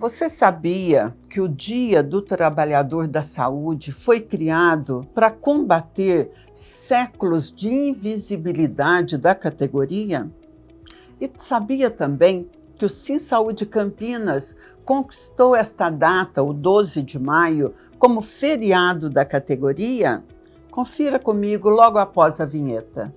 Você sabia que o Dia do Trabalhador da Saúde foi criado para combater séculos de invisibilidade da categoria? E sabia também que o Sim Saúde Campinas conquistou esta data, o 12 de maio, como feriado da categoria? Confira comigo logo após a vinheta.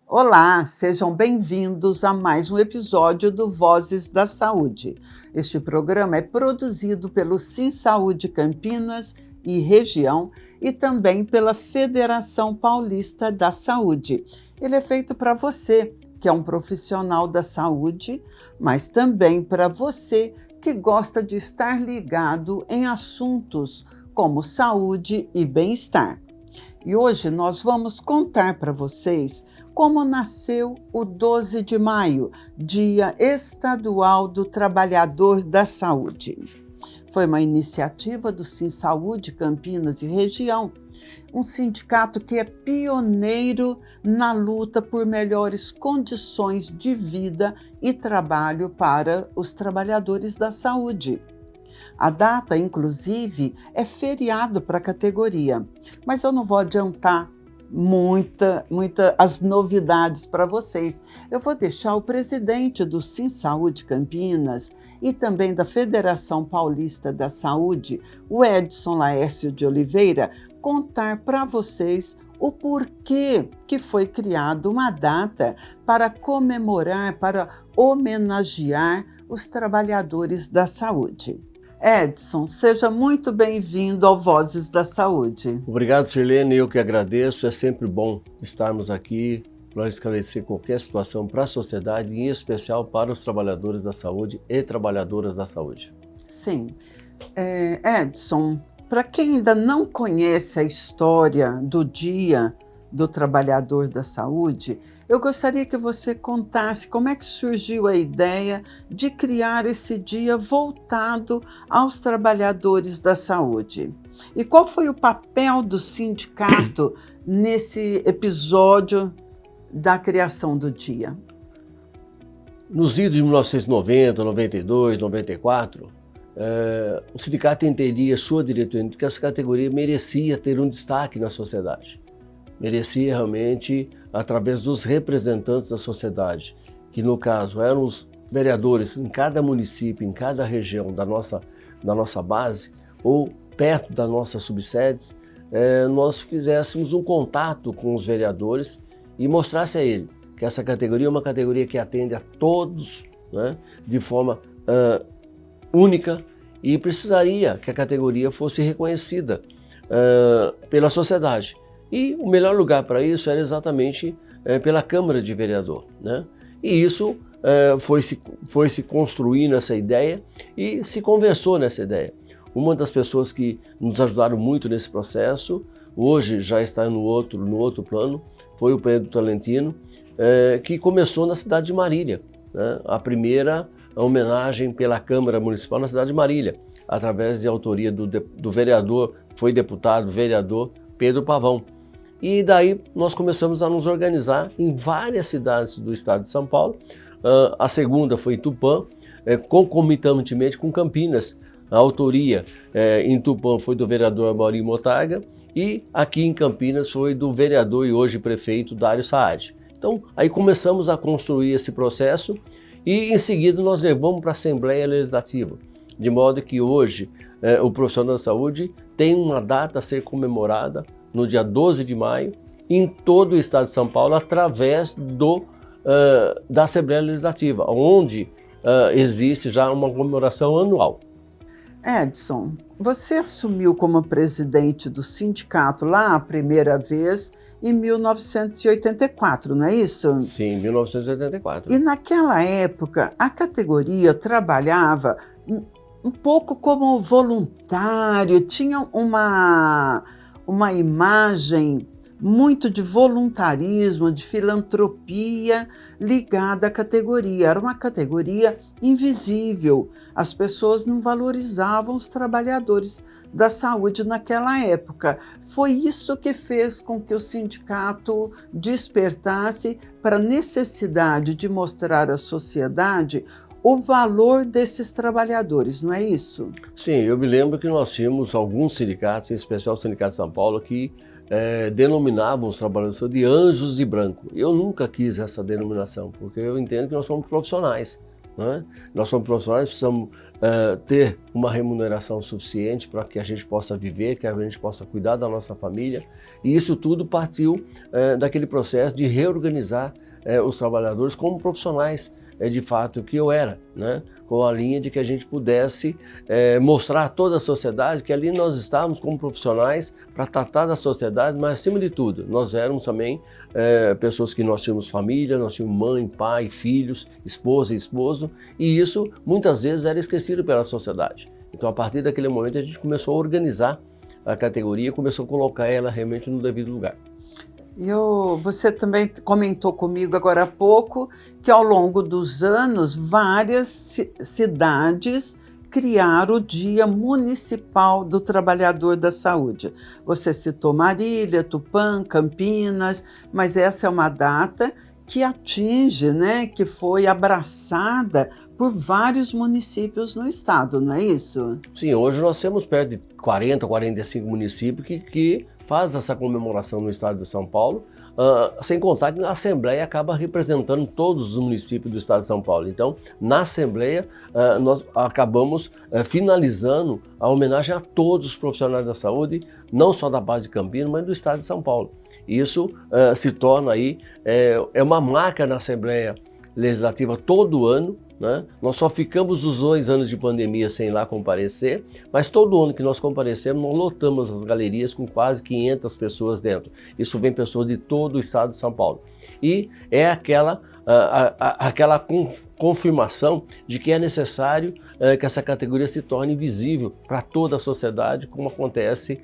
Olá, sejam bem-vindos a mais um episódio do Vozes da Saúde. Este programa é produzido pelo Sim Saúde Campinas e região e também pela Federação Paulista da Saúde. Ele é feito para você, que é um profissional da saúde, mas também para você que gosta de estar ligado em assuntos como saúde e bem-estar. E hoje nós vamos contar para vocês como nasceu o 12 de maio, Dia Estadual do Trabalhador da Saúde. Foi uma iniciativa do Sim Saúde Campinas e região, um sindicato que é pioneiro na luta por melhores condições de vida e trabalho para os trabalhadores da saúde. A data, inclusive, é feriado para a categoria, mas eu não vou adiantar as novidades para vocês. Eu vou deixar o presidente do Sim Saúde Campinas e também da Federação Paulista da Saúde, o Edson Laércio de Oliveira, contar para vocês o porquê que foi criada uma data para comemorar, para homenagear os trabalhadores da saúde. Edson, seja muito bem-vindo ao Vozes da Saúde. Obrigado, Sirlene, eu que agradeço. É sempre bom estarmos aqui para esclarecer qualquer situação para a sociedade, em especial para os trabalhadores da saúde e trabalhadoras da saúde. Sim. Edson, para quem ainda não conhece a história do Dia do Trabalhador da Saúde, eu gostaria que você contasse como é que surgiu a ideia de criar esse dia voltado aos trabalhadores da saúde. E qual foi o papel do sindicato nesse episódio da criação do dia? Nos idos de 1990, 92, 94, o sindicato entendia, sua diretoria, que essa categoria merecia ter um destaque na sociedade. Merecia realmente, através dos representantes da sociedade, que no caso eram os vereadores em cada município, em cada região da nossa base, ou perto das nossas subsedes, nós fizéssemos um contato com os vereadores e mostrasse a eles que essa categoria é uma categoria que atende a todos, né, de forma única, e precisaria que a categoria fosse reconhecida pela sociedade. E o melhor lugar para isso era exatamente pela Câmara de Vereador, né? E isso foi se construindo essa ideia e se conversou nessa ideia. Uma das pessoas que nos ajudaram muito nesse processo, hoje já está no outro plano, foi o Pedro Tolentino, que começou na cidade de Marília, né? A primeira homenagem pela Câmara Municipal na cidade de Marília, através de autoria do vereador, foi deputado, vereador Pedro Pavão. E daí nós começamos a nos organizar em várias cidades do estado de São Paulo. A segunda foi em Tupã, concomitantemente com Campinas. A autoria em Tupã foi do vereador Maurinho Motarga e aqui em Campinas foi do vereador e hoje prefeito Dário Saad. Então aí começamos a construir esse processo e em seguida nós levamos para a Assembleia Legislativa, de modo que hoje o profissional da saúde tem uma data a ser comemorada no dia 12 de maio, em todo o estado de São Paulo, através da Assembleia Legislativa, onde existe já uma comemoração anual. Edson, você assumiu como presidente do sindicato lá a primeira vez em 1984, não é isso? Sim, 1984. E naquela época, a categoria trabalhava um pouco como voluntário, tinha uma imagem muito de voluntarismo, de filantropia ligada à categoria. Era uma categoria invisível. As pessoas não valorizavam os trabalhadores da saúde naquela época. Foi isso que fez com que o sindicato despertasse para a necessidade de mostrar à sociedade o valor desses trabalhadores, não é isso? Sim, eu me lembro que nós tínhamos alguns sindicatos, em especial o Sindicato de São Paulo, que denominavam os trabalhadores de anjos de branco. Eu nunca quis essa denominação, porque eu entendo que nós somos profissionais. Né? Nós somos profissionais, precisamos ter uma remuneração suficiente para que a gente possa viver, que a gente possa cuidar da nossa família. E isso tudo partiu daquele processo de reorganizar os trabalhadores como profissionais, de fato, que eu era, né? Com a linha de que a gente pudesse mostrar a toda a sociedade que ali nós estávamos como profissionais para tratar da sociedade, mas acima de tudo, nós éramos também pessoas que nós tínhamos família, nós tínhamos mãe, pai, filhos, esposa e esposo, e isso muitas vezes era esquecido pela sociedade. Então, a partir daquele momento, a gente começou a organizar a categoria, começou a colocar ela realmente no devido lugar. Você também comentou comigo agora há pouco que ao longo dos anos várias cidades criaram o Dia Municipal do Trabalhador da Saúde. Você citou Marília, Tupã, Campinas, mas essa é uma data que atinge, né, que foi abraçada por vários municípios no estado, não é isso? Sim, hoje nós temos perto de 40, 45 municípios que faz essa comemoração no estado de São Paulo, sem contar que a Assembleia acaba representando todos os municípios do estado de São Paulo. Então, na Assembleia, nós acabamos finalizando a homenagem a todos os profissionais da saúde, não só da base de Campinas, mas do estado de São Paulo. Isso se torna aí uma marca na Assembleia Legislativa todo ano, né? Nós só ficamos os 2 anos de pandemia sem ir lá comparecer, mas todo ano que nós comparecemos, nós lotamos as galerias com quase 500 pessoas dentro. Isso vem pessoas de todo o estado de São Paulo. E é aquela confirmação de que é necessário que essa categoria se torne visível para toda a sociedade, como acontece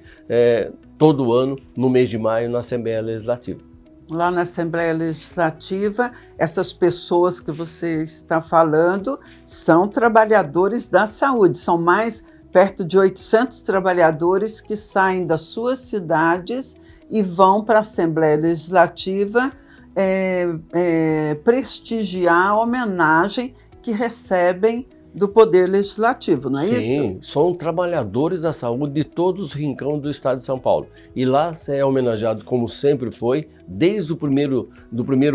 todo ano, no mês de maio, na Assembleia Legislativa. Lá na Assembleia Legislativa, essas pessoas que você está falando são trabalhadores da saúde, são mais perto de 800 trabalhadores que saem das suas cidades e vão para a Assembleia Legislativa prestigiar a homenagem que recebem do Poder Legislativo, não é isso? Sim, são trabalhadores da saúde de todos os rincões do estado de São Paulo. E lá você é homenageado como sempre foi, desde o primeiro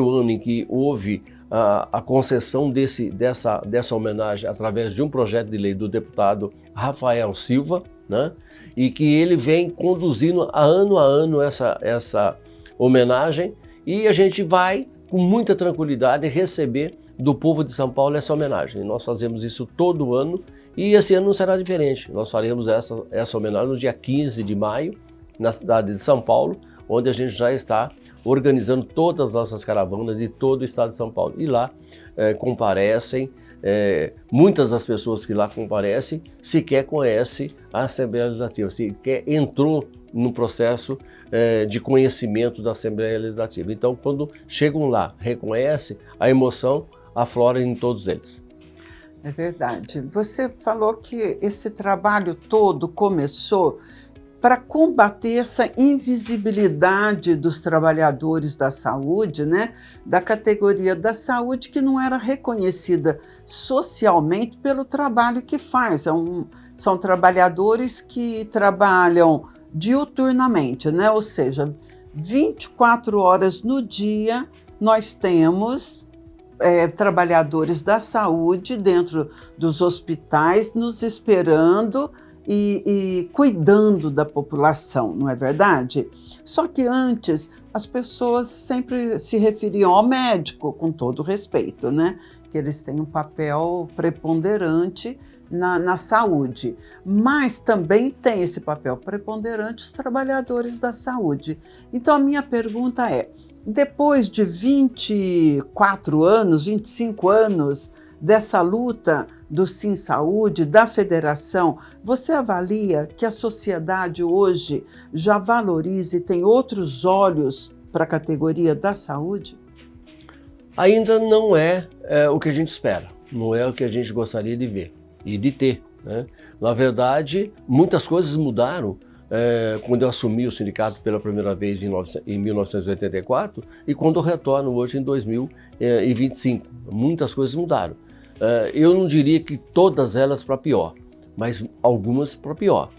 ano em que houve a concessão dessa homenagem através de um projeto de lei do deputado Rafael Silva, né? E que ele vem conduzindo a ano essa homenagem, e a gente vai com muita tranquilidade receber do povo de São Paulo essa homenagem. Nós fazemos isso todo ano e esse ano não será diferente. Nós faremos essa homenagem no dia 15 de maio, na cidade de São Paulo, onde a gente já está organizando todas as nossas caravanas de todo o estado de São Paulo. E lá comparecem, muitas das pessoas que lá comparecem sequer conhecem a Assembleia Legislativa, sequer entrou no processo de conhecimento da Assembleia Legislativa. Então, quando chegam lá, reconhecem, a emoção aflora em todos eles. É verdade. Você falou que esse trabalho todo começou para combater essa invisibilidade dos trabalhadores da saúde, né? Da categoria da saúde que não era reconhecida socialmente pelo trabalho que faz. São trabalhadores que trabalham diuturnamente, né? Ou seja, 24 horas no dia nós temos trabalhadores da saúde dentro dos hospitais nos esperando e cuidando da população, não é verdade? Só que antes as pessoas sempre se referiam ao médico, com todo respeito, né? Que eles têm um papel preponderante na saúde, mas também tem esse papel preponderante os trabalhadores da saúde. Então a minha pergunta é, depois de 24 anos, 25 anos dessa luta do Sim Saúde, da federação, você avalia que a sociedade hoje já valoriza e tem outros olhos para a categoria da saúde? Ainda não é o que a gente espera, não é o que a gente gostaria de ver e de ter, né? Na verdade, muitas coisas mudaram quando eu assumi o sindicato pela primeira vez em 1984 e quando eu retorno hoje em 2025. Muitas coisas mudaram. Eu não diria que todas elas para pior, mas algumas para pior.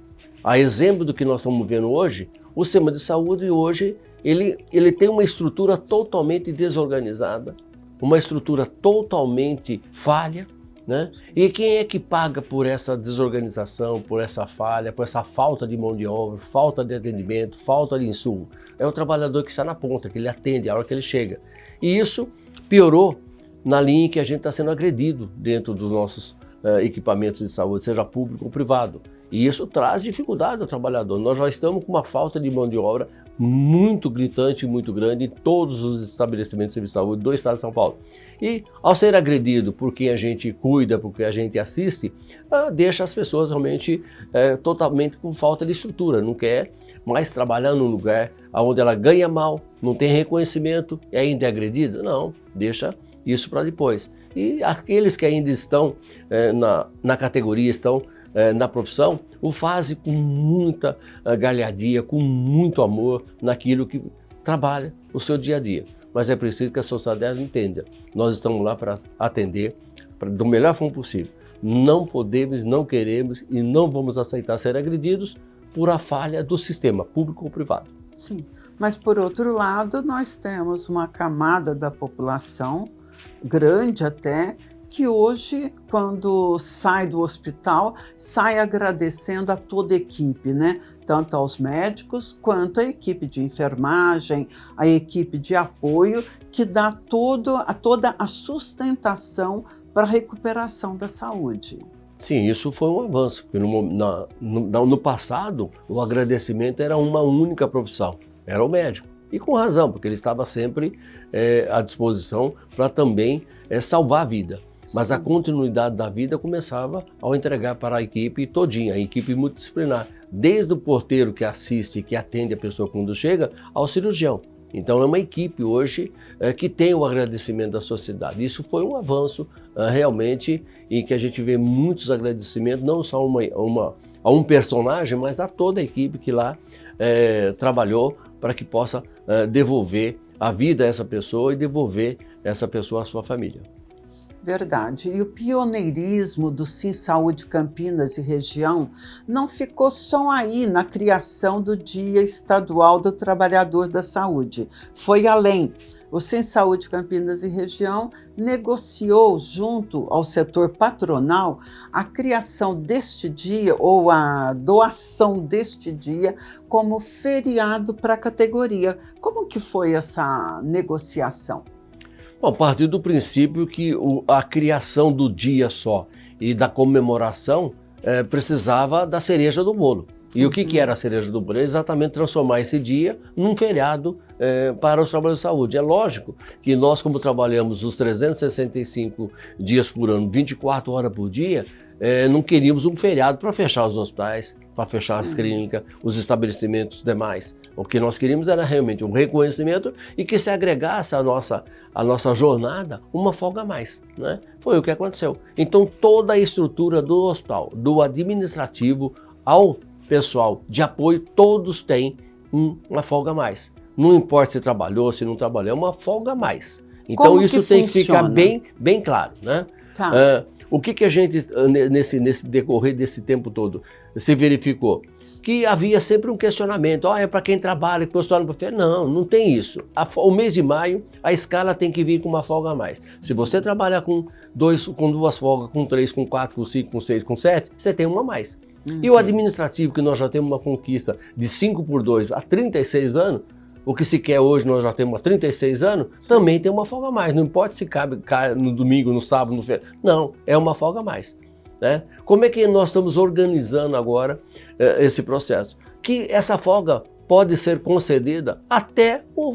A exemplo do que nós estamos vendo hoje, o sistema de saúde hoje ele tem uma estrutura totalmente desorganizada, uma estrutura totalmente falha, né? E quem é que paga por essa desorganização, por essa falha, por essa falta de mão de obra, falta de atendimento, falta de insumo? É o trabalhador que está na ponta, que ele atende a hora que ele chega. E isso piorou na linha em que a gente está sendo agredido dentro dos nossos equipamentos de saúde, seja público ou privado. E isso traz dificuldade ao trabalhador. Nós já estamos com uma falta de mão de obra muito gritante e muito grande em todos os estabelecimentos de serviço de saúde do estado de São Paulo. E ao ser agredido por quem a gente cuida, por quem a gente assiste, deixa as pessoas realmente totalmente com falta de estrutura, não quer mais trabalhar num lugar onde ela ganha mal, não tem reconhecimento e ainda é agredida. Não, deixa isso para depois. E aqueles que ainda estão na categoria, estão na profissão, o fazem com muita galhardia, com muito amor naquilo que trabalha o seu dia a dia. Mas é preciso que a sociedade entenda. Nós estamos lá para atender do melhor forma possível. Não podemos, não queremos e não vamos aceitar ser agredidos por a falha do sistema público ou privado. Sim, mas por outro lado nós temos uma camada da população, grande até, que hoje, quando sai do hospital, sai agradecendo a toda a equipe, né? Tanto aos médicos quanto à equipe de enfermagem, a equipe de apoio, que dá toda a sustentação para a recuperação da saúde. Sim, isso foi um avanço, porque no passado o agradecimento era uma única profissão, era o médico. E com razão, porque ele estava sempre à disposição para também salvar a vida. Mas a continuidade da vida começava ao entregar para a equipe todinha, a equipe multidisciplinar, desde o porteiro que assiste, que atende a pessoa quando chega, ao cirurgião. Então é uma equipe hoje que tem o agradecimento da sociedade. Isso foi um avanço realmente, em que a gente vê muitos agradecimentos, não só a um personagem, mas a toda a equipe que lá trabalhou para que possa devolver a vida a essa pessoa e devolver essa pessoa à sua família. Verdade. E o pioneirismo do SinSaúde Campinas e região não ficou só aí na criação do Dia Estadual do Trabalhador da Saúde. Foi além. O SinSaúde Campinas e região negociou junto ao setor patronal a criação deste dia ou a doação deste dia como feriado para a categoria. Como que foi essa negociação? Bom, partiu do princípio que a criação do dia só e da comemoração precisava da cereja do bolo. E o que era a cereja do bolo? É exatamente transformar esse dia num feriado para os trabalhadores de saúde. É lógico que nós, como trabalhamos os 365 dias por ano, 24 horas por dia, não queríamos um feriado para fechar os hospitais, para fechar as clínicas, os estabelecimentos demais. O que nós queríamos era realmente um reconhecimento e que se agregasse à nossa jornada uma folga a mais, né? Foi o que aconteceu. Então toda a estrutura do hospital, do administrativo ao pessoal de apoio, todos têm uma folga a mais. Não importa se trabalhou, se não trabalhou, é uma folga a mais. Então como isso que tem funciona? que ficar bem claro, né? Tá. O que a gente, nesse decorrer desse tempo todo, se verificou? Que havia sempre um questionamento, é para quem trabalha, que gostou no buffet. Não tem isso. O mês de maio, a escala tem que vir com uma folga a mais. Se você trabalhar com duas folgas, com 3, com 4, com 5, com 6, com 7, você tem uma a mais. E o administrativo, que nós já temos uma conquista de 5x2 há 36 anos, o que se quer hoje, nós já temos há 36 anos, também tem uma folga a mais. Não importa se cabe no domingo, no sábado, no feriado. Não, é uma folga a mais. Né? Como é que nós estamos organizando agora esse processo? Que essa folga pode ser concedida até o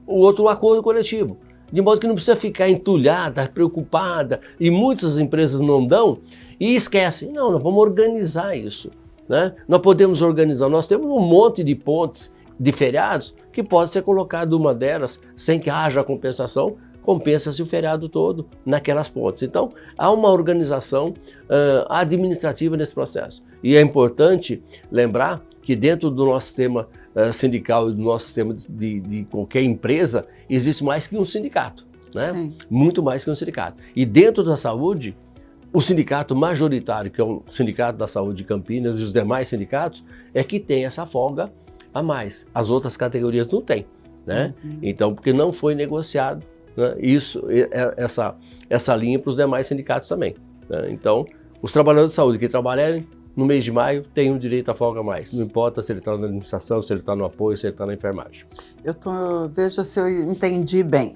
outro acordo coletivo. De modo que não precisa ficar entulhada, preocupada, e muitas empresas não dão e esquecem. Não, nós vamos organizar isso. Né? Nós podemos organizar, nós temos um monte de pontes de feriados que pode ser colocado uma delas sem que haja compensação, compensa-se o feriado todo naquelas pontes. Então, há uma organização administrativa nesse processo. E é importante lembrar que dentro do nosso sistema sindical e do nosso sistema de qualquer empresa, existe mais que um sindicato, né? Sim. Muito mais que um sindicato. E dentro da saúde, o sindicato majoritário, que é o Sindicato da Saúde de Campinas e os demais sindicatos, é que tem essa folga a mais. As outras categorias não têm, né? Então, porque não foi negociado, né, essa linha para os demais sindicatos também, né? Então, os trabalhadores de saúde que trabalharem no mês de maio têm o direito à folga a mais. Não importa se ele está na administração, se ele está no apoio, se ele está na enfermagem. Veja se eu entendi bem.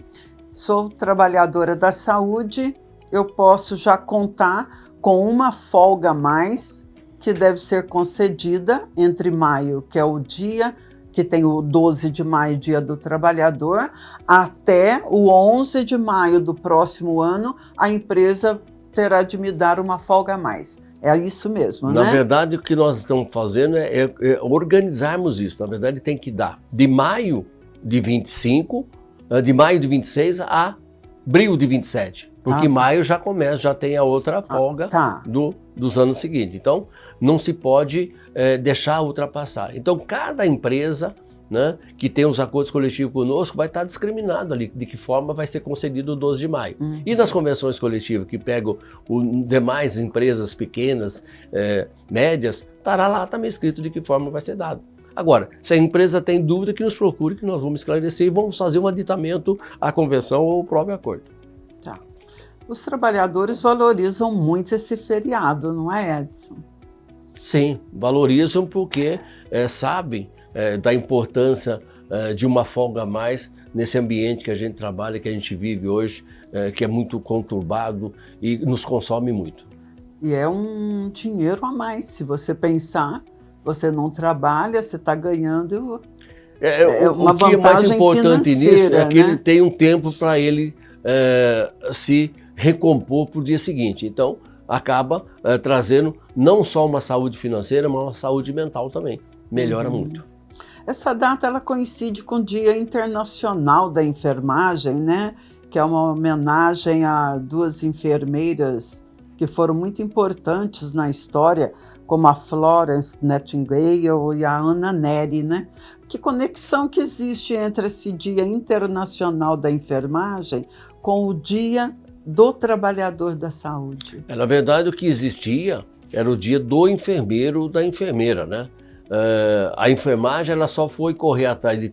Sou trabalhadora da saúde, eu posso já contar com uma folga a mais que deve ser concedida entre maio, que é o dia que tem o 12 de maio, Dia do Trabalhador, até o 11 de maio do próximo ano, a empresa terá de me dar uma folga a mais. É isso mesmo, né? Na verdade, o que nós estamos fazendo é organizarmos isso. Na verdade, tem que dar de maio de 25, de maio de 26 a abril de 27. Porque maio já começa, já tem a outra folga dos anos seguintes. Então, não se pode deixar ultrapassar. Então, cada empresa, né, que tem os acordos coletivos conosco vai estar discriminado ali de que forma vai ser concedido o 12 de maio. E nas convenções coletivas que pegam demais empresas pequenas, médias, estará lá também escrito de que forma vai ser dado. Agora, se a empresa tem dúvida, que nos procure, que nós vamos esclarecer e vamos fazer um aditamento à convenção ou ao próprio acordo. Tá. Os trabalhadores valorizam muito esse feriado, não é, Edson? Sim, valorizam porque sabem da importância de uma folga a mais nesse ambiente que a gente trabalha, que a gente vive hoje, que é muito conturbado e nos consome muito. E é um dinheiro a mais, se você pensar, você não trabalha, você está ganhando uma vantagem financeira. O que é mais importante nisso é que ele tem um tempo para ele se recompor para o dia seguinte. Então, acaba trazendo não só uma saúde financeira, mas uma saúde mental também. Melhora muito. Essa data ela coincide com o Dia Internacional da Enfermagem, né? Que é uma homenagem a duas enfermeiras que foram muito importantes na história, como a Florence Nightingale e a Ana Nery, né? Que conexão que existe entre esse Dia Internacional da Enfermagem com o Dia do Trabalhador da Saúde? Na verdade, o que existia era o dia do enfermeiro, da enfermeira, né? A enfermagem ela só foi correr atrás de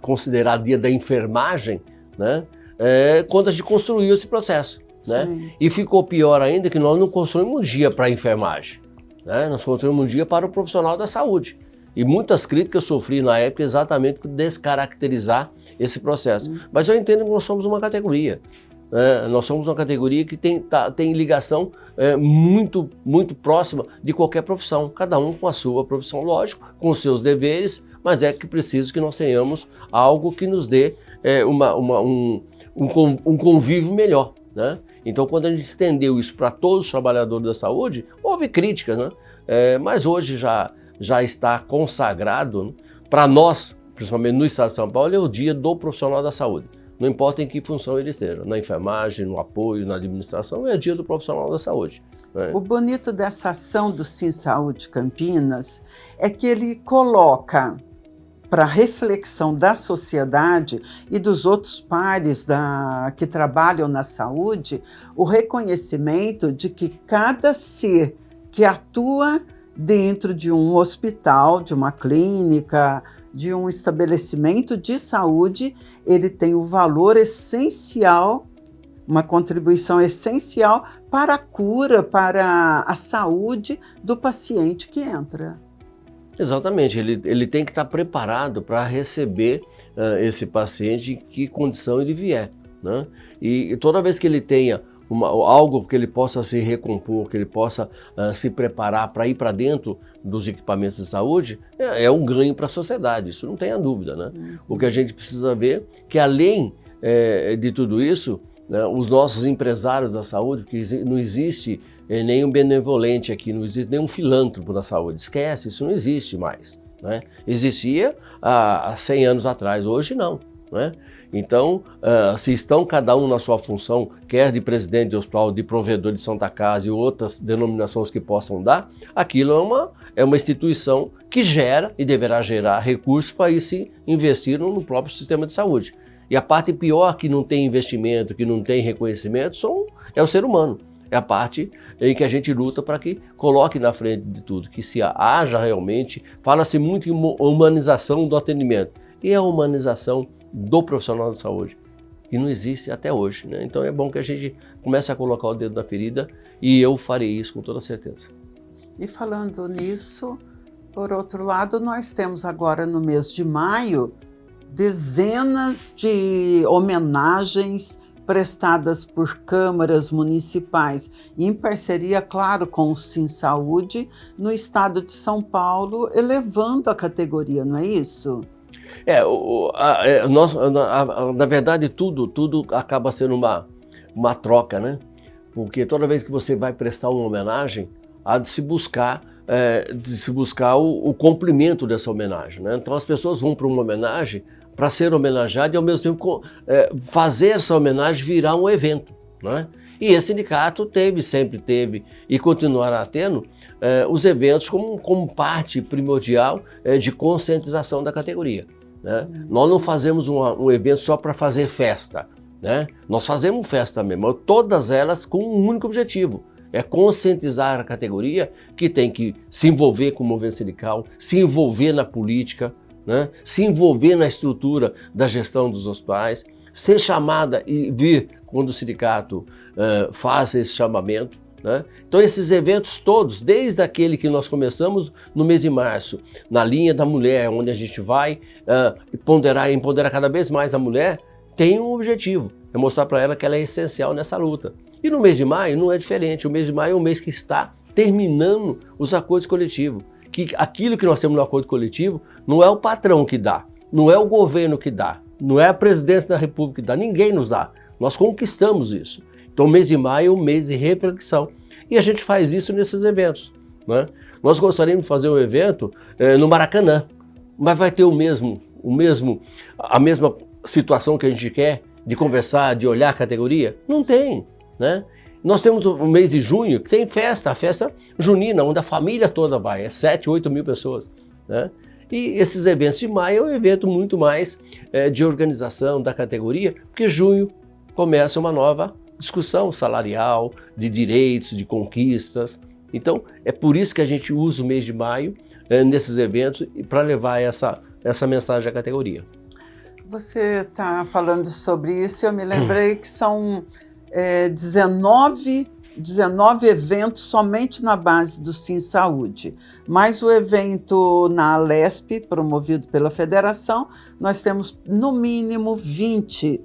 considerar dia da enfermagem, né? Quando a gente construiu esse processo, né? E ficou pior ainda que nós não construímos um dia para a enfermagem, né? Nós construímos um dia para o profissional da saúde. E muitas críticas eu sofri na época exatamente por descaracterizar esse processo. Mas eu entendo que nós somos uma categoria. Nós somos uma categoria que tem ligação muito, muito próxima de qualquer profissão, cada um com a sua profissão, lógico, com os seus deveres, mas é que preciso que nós tenhamos algo que nos dê um convívio melhor, né? Então, quando a gente estendeu isso para todos os trabalhadores da saúde, houve críticas, né? Mas hoje já está consagrado, né? Para nós, principalmente no estado de São Paulo, é o dia do profissional da saúde. Não importa em que função ele esteja, na enfermagem, no apoio, na administração, é dia do profissional da saúde, né? O bonito dessa ação do Sim Saúde Campinas é que ele coloca para reflexão da sociedade e dos outros pares que trabalham na saúde o reconhecimento de que cada ser que atua dentro de um hospital, de uma clínica, de um estabelecimento de saúde, ele tem o valor essencial, uma contribuição essencial para a cura, para a saúde do paciente que entra. Exatamente, ele tem que estar preparado para receber esse paciente em que condição ele vier, né? E toda vez que ele tenha algo que ele possa se recompor, que ele possa se preparar para ir para dentro dos equipamentos de saúde, é um ganho para a sociedade, isso não tenha dúvida, né? O que a gente precisa ver é que além de tudo isso, né, os nossos empresários da saúde, que não existe nenhum benevolente aqui, não existe nenhum filântropo da saúde, esquece, isso não existe mais, né? Existia há 100 anos atrás, hoje não, né? Então, se estão cada um na sua função, quer de presidente de hospital, de provedor de Santa Casa e outras denominações que possam dar, aquilo é uma instituição que gera e deverá gerar recursos para ir se investir no próprio sistema de saúde. E a parte pior que não tem investimento, que não tem reconhecimento, é o ser humano. É a parte em que a gente luta para que coloque na frente de tudo, que se haja realmente, fala-se muito em humanização do atendimento. E a humanização do profissional de saúde, que não existe até hoje, né? Então é bom que a gente comece a colocar o dedo na ferida e eu farei isso com toda certeza. E falando nisso, por outro lado, nós temos agora no mês de maio dezenas de homenagens prestadas por câmaras municipais, em parceria, claro, com o Sim Saúde, no estado de São Paulo, elevando a categoria, não é isso? Na verdade, tudo acaba sendo uma troca, né? Porque toda vez que você vai prestar uma homenagem, há de se buscar o cumprimento dessa homenagem, né? Então as pessoas vão para uma homenagem para ser homenageado e ao mesmo tempo fazer essa homenagem virar um evento, né? E esse sindicato sempre teve e continuará tendo os eventos como parte primordial de conscientização da categoria, né? Nós não fazemos um evento só para fazer festa, né? Nós fazemos festa mesmo, todas elas com um único objetivo, é conscientizar a categoria que tem que se envolver com o movimento sindical, se envolver na política, né? Se envolver na estrutura da gestão dos hospitais, ser chamada e vir quando o sindicato faz esse chamamento, né? Então esses eventos todos, desde aquele que nós começamos no mês de março, na linha da mulher, onde a gente vai empoderar cada vez mais a mulher, tem um objetivo, é mostrar para ela que ela é essencial nessa luta. E no mês de maio não é diferente, o mês de maio é um mês que está terminando os acordos coletivos, que aquilo que nós temos no acordo coletivo não é o patrão que dá, não é o governo que dá, não é a presidência da República que dá, ninguém nos dá, nós conquistamos isso. Então o mês de maio é um mês de reflexão e a gente faz isso nesses eventos, né? Nós gostaríamos de fazer um evento no Maracanã, mas vai ter a mesma situação que a gente quer de conversar, de olhar a categoria? Não tem, né? Nós temos o mês de junho que tem a festa junina, onde a família toda vai, 7, 8 mil pessoas, né? E esses eventos de maio é um evento muito mais de organização da categoria, porque junho começa uma nova discussão salarial, de direitos, de conquistas. Então, é por isso que a gente usa o mês de maio nesses eventos para levar essa mensagem à categoria. Você está falando sobre isso e eu me lembrei que são 19 eventos somente na base do Sim Saúde, mais o evento na Alesp, promovido pela federação, nós temos no mínimo 20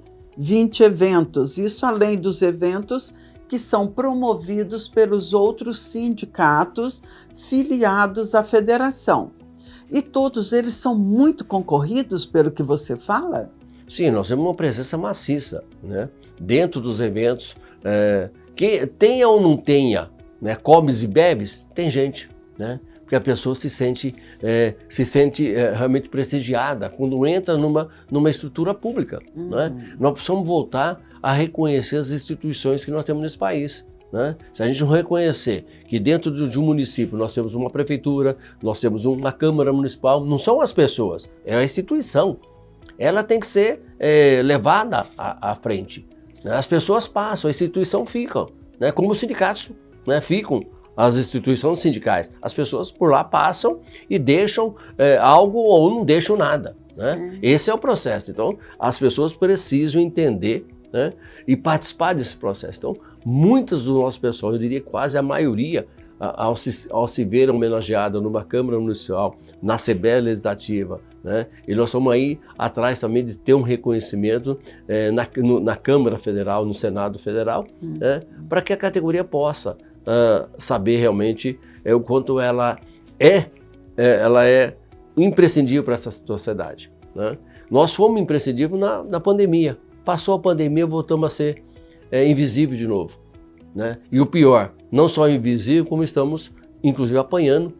eventos, isso além dos eventos que são promovidos pelos outros sindicatos filiados à federação. E todos eles são muito concorridos, pelo que você fala? Sim, nós temos uma presença maciça, né? Dentro dos eventos, que tenha ou não tenha, né, comes e bebes, tem gente, né? Porque a pessoa se sente realmente prestigiada quando entra numa estrutura pública, né? Nós precisamos voltar a reconhecer as instituições que nós temos nesse país, né? Se a gente não reconhecer que dentro de um município nós temos uma prefeitura, nós temos uma Câmara Municipal, não são as pessoas, é a instituição. Ela tem que ser levada à frente, né? As pessoas passam, a instituição fica, né? Como os sindicatos, né, ficam as instituições sindicais. As pessoas por lá passam e deixam algo ou não deixam nada, né? Esse é o processo. Então, as pessoas precisam entender, né, e participar desse processo. Então, muitas do nosso pessoal, eu diria quase a maioria, ao se ver homenageada numa Câmara Municipal, na Assembleia Legislativa, né, e nós estamos aí atrás também de ter um reconhecimento na Câmara Federal, no Senado Federal, né, para que a categoria possa saber realmente o quanto ela é imprescindível para essa sociedade, né? Nós fomos imprescindíveis na pandemia. Passou a pandemia, voltamos a ser invisível de novo, né? E o pior, não só invisível, como estamos, inclusive, apanhando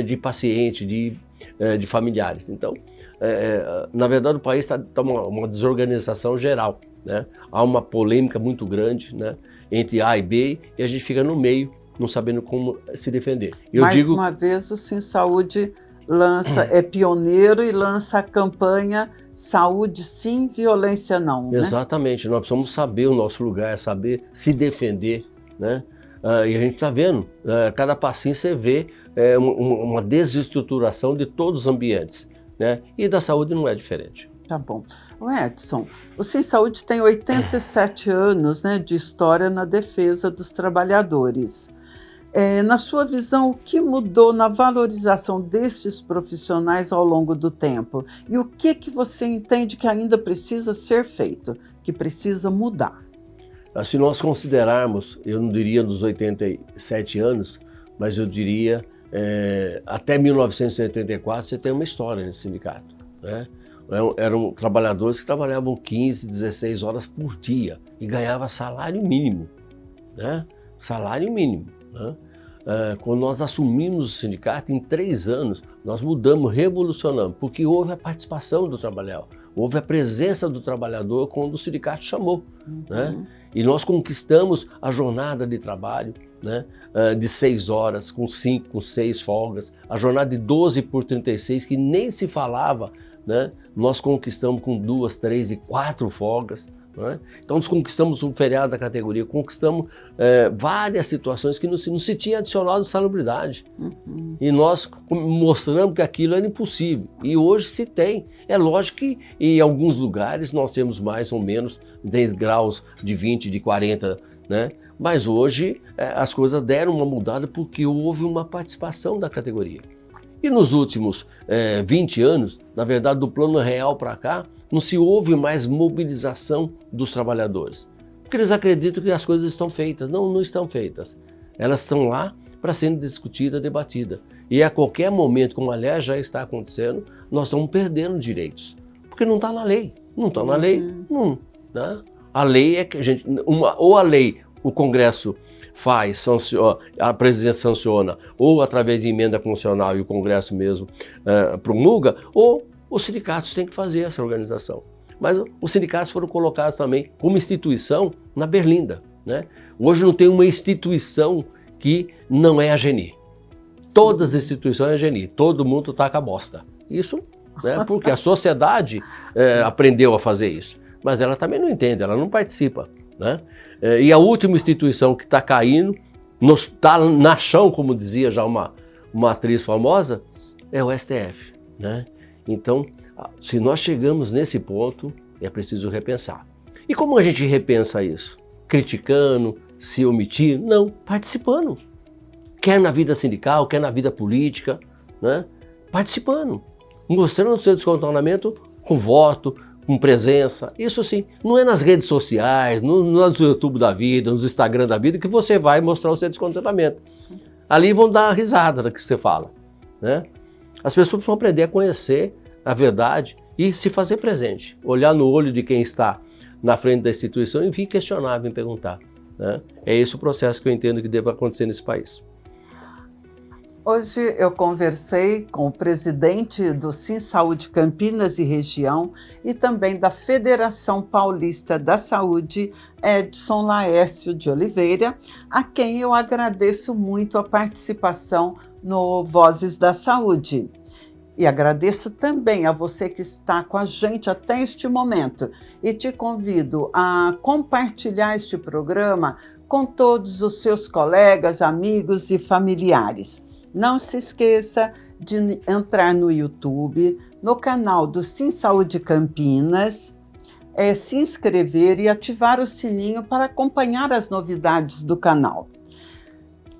de paciente, de de familiares. Então, na verdade, o país está uma desorganização geral, né? Há uma polêmica muito grande, né, entre A e B, e a gente fica no meio, não sabendo como se defender. Mais uma vez, o Sim Saúde é pioneiro e lança a campanha Saúde Sim, Violência Não. Né? Exatamente, nós precisamos saber o nosso lugar, saber se defender, né? E a gente está vendo, cada passinho você vê uma desestruturação de todos os ambientes, né? E da saúde não é diferente. Tá bom. O Edson, o Sim Saúde tem 87 anos, né, de história na defesa dos trabalhadores. Na sua visão, o que mudou na valorização destes profissionais ao longo do tempo? E o que você entende que ainda precisa ser feito, que precisa mudar? Se nós considerarmos, eu não diria dos 87 anos, mas eu diria até 1984 você tem uma história nesse sindicato, né? Eram trabalhadores que trabalhavam 15, 16 horas por dia e ganhavam salário mínimo, né? Salário mínimo, né? Quando nós assumimos o sindicato, em 3 anos, nós mudamos, revolucionamos, porque houve a participação do trabalhador, houve a presença do trabalhador quando o sindicato chamou, né? E nós conquistamos a jornada de trabalho, né, de 6 horas, com 5, com 6 folgas, a jornada de 12 por 36, que nem se falava, né? Nós conquistamos com 2, 3 e 4 folgas. Né? Então nós conquistamos o feriado da categoria, conquistamos várias situações que não se tinha adicionado salubridade. E nós mostramos que aquilo era impossível. E hoje se tem. É lógico que em alguns lugares nós temos mais ou menos 10 graus de 20, de 40, né? Mas hoje as coisas deram uma mudada porque houve uma participação da categoria. E nos últimos 20 anos, na verdade do Plano Real para cá, não se houve mais mobilização dos trabalhadores. Porque eles acreditam que as coisas estão feitas. Não, não estão feitas. Elas estão lá para serem discutidas, debatidas. E a qualquer momento, como aliás já está acontecendo, nós estamos perdendo direitos. Porque não está na lei. Não está na lei, não. Né? A lei é que a gente... ou a lei, o Congresso faz, sanciona, a presidência sanciona, ou através de emenda constitucional e o Congresso mesmo promulga, ou os sindicatos têm que fazer essa organização. Mas os sindicatos foram colocados também como instituição na berlinda, né? Hoje não tem uma instituição que não é a GENI. Todas as instituições é a GENI, todo mundo taca a bosta. Isso, né, porque a sociedade aprendeu a fazer isso. Mas ela também não entende, ela não participa, né? E a última instituição que está caindo, está na chão, como dizia já uma atriz famosa, é o STF, né? Então, se nós chegamos nesse ponto, é preciso repensar. E como a gente repensa isso? Criticando, se omitindo? Não, participando. Quer na vida sindical, quer na vida política, né? Participando. Mostrando o seu descontentamento com voto, com presença. Isso sim, não é nas redes sociais, no YouTube da vida, nos Instagram da vida, que você vai mostrar o seu descontentamento. Ali vão dar uma risada do que você fala, né? As pessoas precisam aprender a conhecer a verdade e se fazer presente. Olhar no olho de quem está na frente da instituição e vir questionar, vir perguntar, né? É esse o processo que eu entendo que deve acontecer nesse país. Hoje eu conversei com o presidente do Sim Saúde Campinas e Região e também da Federação Paulista da Saúde, Edson Laércio de Oliveira, a quem eu agradeço muito a participação no Vozes da Saúde. E agradeço também a você que está com a gente até este momento e te convido a compartilhar este programa com todos os seus colegas, amigos e familiares. Não se esqueça de entrar no YouTube, no canal do Sim Saúde Campinas, se inscrever e ativar o sininho para acompanhar as novidades do canal.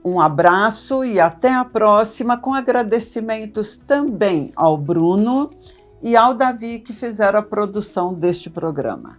Um abraço e até a próxima, com agradecimentos também ao Bruno e ao Davi que fizeram a produção deste programa.